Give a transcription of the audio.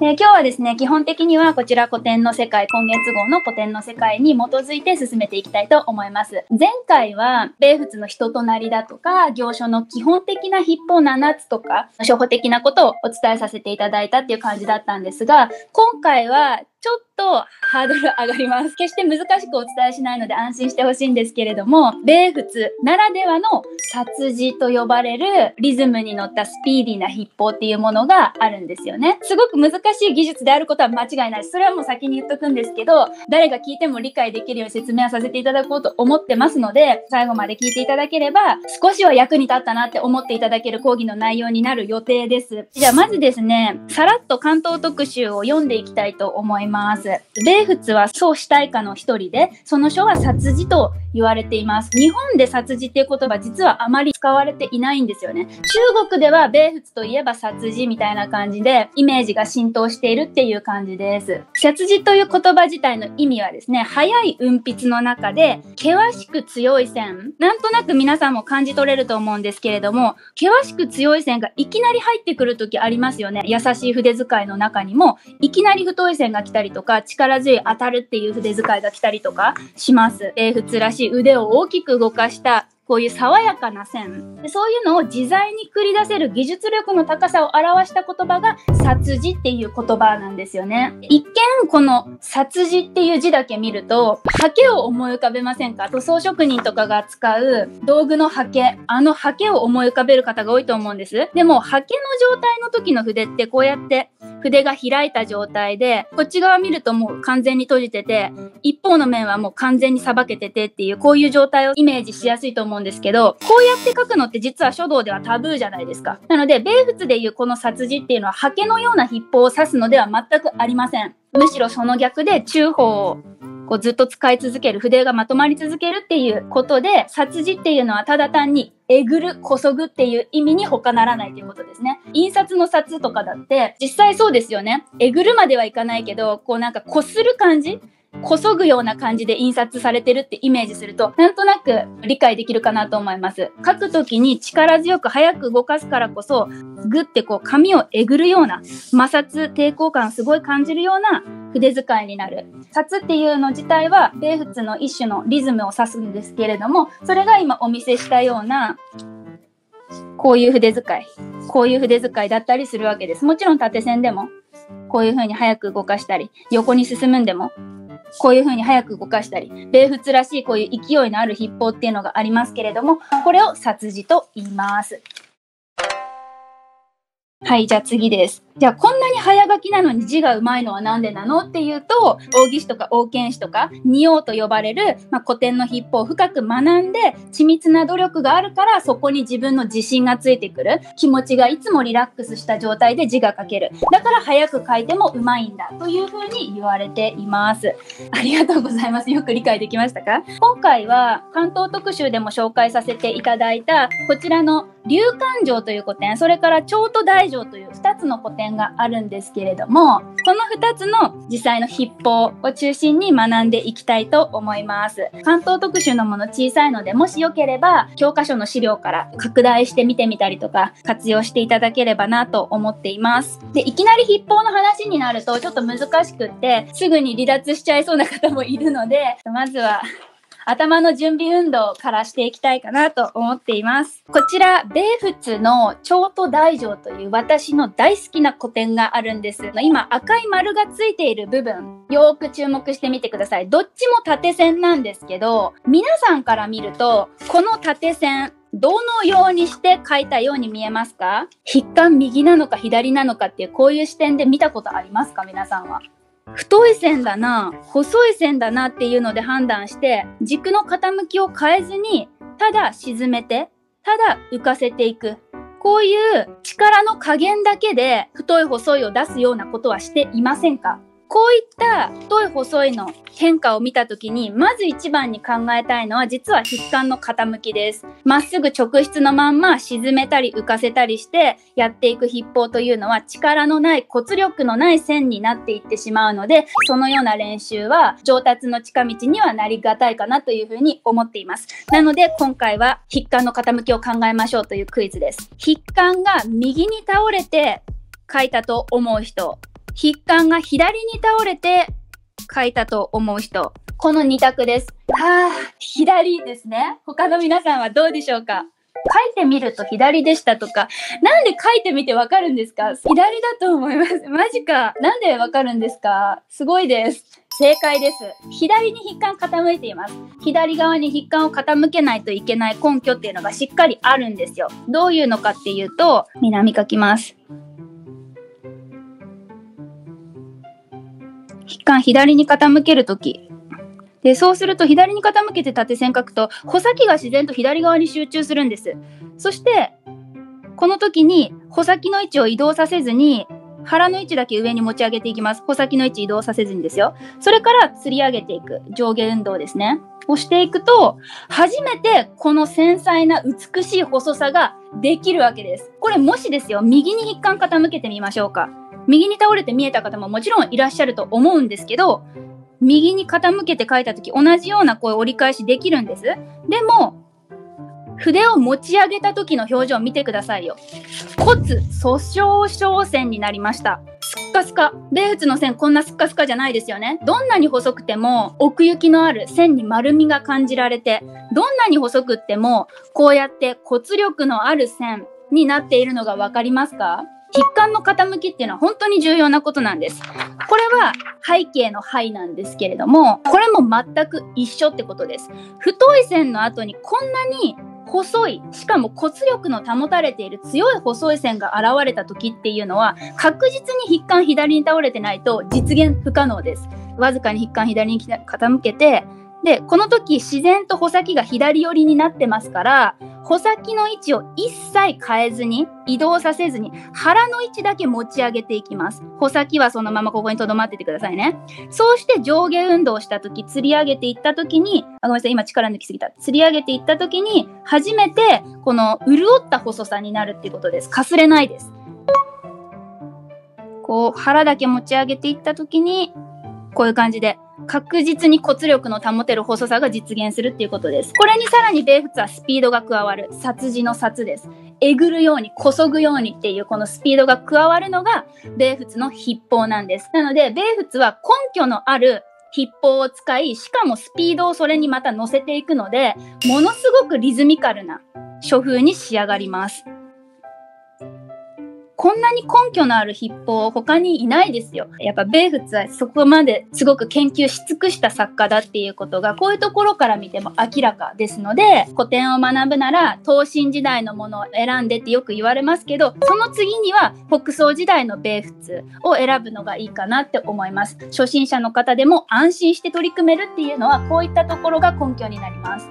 今日はですね、基本的にはこちら古典の世界、今月号の古典の世界に基づいて進めていきたいと思います。前回は、米仏の人となりだとか、行書の基本的な筆法7つとか、初歩的なことをお伝えさせていただいたっていう感じだったんですが、今回はちょっとハードル上がります。決して難しくお伝えしないので安心してほしいんですけれども、米仏ならではの殺字と呼ばれるリズムに乗ったスピーディーな筆法っていうものがあるんですよね。すごく難しい技術であることは間違いない。それはもう先に言っとくんですけど、誰が聞いても理解できるように説明はさせていただこうと思ってますので、最後まで聞いていただければ、少しは役に立ったなって思っていただける講義の内容になる予定です。じゃあまずですね、さらっと関東特集を読んでいきたいと思います。米仏は宋詩大家の一人で、その書は殺字と言われています。日本で殺字っていう言葉実はあまり使われていないんですよね。中国では米仏といえば殺字みたいな感じでイメージが浸透しているっていう感じです。殺字という言葉自体の意味はですね、速い運筆の中で険しく強い線。なんとなく皆さんも感じ取れると思うんですけれども、険しく強い線がいきなり入ってくる時ありますよね。優しい筆使いの中にもいきなり太い線が来たりとか、力強い当たるっていう筆使いが来たりとかします。米仏らしい腕を大きく動かしたこういう爽やかな線で、そういうのを自在に繰り出せる技術力の高さを表した言葉が殺字っていう言葉なんですよね。一見この殺字っていう字だけ見ると刷毛を思い浮かべませんか？塗装職人とかが使う道具の刷毛、あの刷毛を思い浮かべる方が多いと思うんです。でも刷毛の状態の時の筆ってこうやって筆が開いた状態で、こっち側見るともう完全に閉じてて、一方の面はもう完全にさばけててっていう、こういう状態をイメージしやすいと思うんですけど、こうやって書くのって実は書道ではタブーじゃないですか。なので、米仏でいうこの殺字っていうのは、刷毛のような筆法を指すのでは全くありません。むしろその逆で、中法をこうずっと使い続ける、筆がまとまり続けるっていうことで、殺字っていうのはただ単にえぐる、こそぐっていう意味に他ならないということですね。印刷の札とかだって実際そうですよね。えぐるまではいかないけど、こうなんかこする感じ、こそぐような感じで印刷されてるってイメージすると、なんとなく理解できるかなと思います。書くときに力強く早く動かすからこそ、ぐってこう紙をえぐるような、摩擦、抵抗感すごい感じるような筆使いになる。札っていうの自体は米仏の一種のリズムを指すんですけれども、それが今お見せしたようなこういう筆使い、こういう筆使いだったりするわけです。もちろん縦線でもこういう風に早く動かしたり、横に進むんでもこういう風に早く動かしたり、米仏らしいこういう勢いのある筆法っていうのがありますけれども、これを殺字と言います。はい、じゃあ次です。じゃあこんなに早書きなのに字が上手いのはなんでなのっていうと、王羲之とか王建氏とか仁王と呼ばれる、古典の筆法を深く学んで緻密な努力があるから、そこに自分の自信がついてくる。気持ちがいつもリラックスした状態で字が書ける。だから早く書いても上手いんだというふうに言われています。ありがとうございます。よく理解できましたか？今回は関東特集でも紹介させていただいたこちらの龍環条という古典、それから長途大条という2つの古典があるんですけれども、この2つの実際の筆法を中心に学んでいきたいと思います。関東特集のもの小さいので、もしよければ教科書の資料から拡大して見てみたりとか活用していただければなと思っています。で、いきなり筆法の話になるとちょっと難しくってすぐに離脱しちゃいそうな方もいるので、まずは頭の準備運動からしていきたいかなと思っています。こちら、米仏の長途大条という私の大好きな古典があるんです。今赤い丸がついている部分、よーく注目してみてください。どっちも縦線なんですけど、皆さんから見ると、この縦線、どのようにして書いたように見えますか？筆幹右なのか左なのかっていう、こういう視点で見たことありますか？皆さんは。太い線だな、細い線だなっていうので判断して、軸の傾きを変えずに、ただ沈めて、ただ浮かせていく。こういう力の加減だけで太い細いを出すようなことはしていませんか？こういった太い細いの変化を見たときに、まず一番に考えたいのは実は筆幹の傾きです。まっすぐ直筆のまんま沈めたり浮かせたりしてやっていく筆法というのは力のない骨力のない線になっていってしまうので、そのような練習は上達の近道にはなりがたいかなというふうに思っています。なので今回は筆幹の傾きを考えましょうというクイズです。筆幹が右に倒れて書いたと思う人、筆管が左に倒れて書いたと思う人。この2択です。左ですね。他の皆さんはどうでしょうか？書いてみると左でしたとか、なんで書いてみてわかるんですか？左だと思います。マジか。なんでわかるんですか？すごいです。正解です。左に筆管傾いています。左側に筆管を傾けないといけない根拠っていうのがしっかりあるんですよ。どういうのかっていうと、南書きます。筆管左に傾けるとき。で、そうすると左に傾けて縦線書くと、穂先が自然と左側に集中するんです。そして、この時に穂先の位置を移動させずに、腹の位置だけ上に持ち上げていきます。穂先の位置移動させずにですよ。それから吊り上げていく。上下運動ですね。をしていくと、初めてこの繊細な美しい細さができるわけです。これもしですよ、右に筆管傾けてみましょうか。右に倒れて見えた方ももちろんいらっしゃると思うんですけど、右に傾けて書いたとき、同じようなこう折り返しできるんです。でも、筆を持ち上げた時の表情を見てくださいよ。骨粗鬆症線になりました。スッカスカ。米仏の線こんなスッカスカじゃないですよね。どんなに細くても奥行きのある線に丸みが感じられて、どんなに細くってもこうやって骨力のある線になっているのがわかりますか？筆管の傾きっていうのは本当に重要なことなんです。これは背景の背なんですけれども、これも全く一緒ってことです。太い線の後にこんなに細い、しかも骨力の保たれている強い細い線が現れた時っていうのは、確実に筆管左に倒れてないと実現不可能です。わずかに筆管左に傾けて、で、この時自然と穂先が左寄りになってますから、穂先の位置を一切変えずに、移動させずに、腹の位置だけ持ち上げていきます。穂先はそのままここに留まっててくださいね。そうして上下運動した時、吊り上げていった時に、ごめんなさい、今力抜きすぎた。吊り上げていった時に、初めてこの潤った細さになるっていうことです。かすれないです。こう、腹だけ持ち上げていった時に、こういう感じで、確実に骨力の保てる細さが実現するっていうことです。これにさらに米仏はスピードが加わる。殺字の殺です。えぐるように、こそぐようにっていうこのスピードが加わるのが米仏の筆法なんです。なので、米仏は根拠のある筆法を使い、しかもスピードをそれにまた乗せていくので、ものすごくリズミカルな書風に仕上がります。こんなに根拠のある筆法他にいないですよ。やっぱ米仏はそこまですごく研究し尽くした作家だっていうことがこういうところから見ても明らかですので、古典を学ぶなら東晋時代のものを選んでってよく言われますけど、その次には北宋時代の米仏を選ぶのがいいかなって思います。初心者の方でも安心して取り組めるっていうのはこういったところが根拠になります。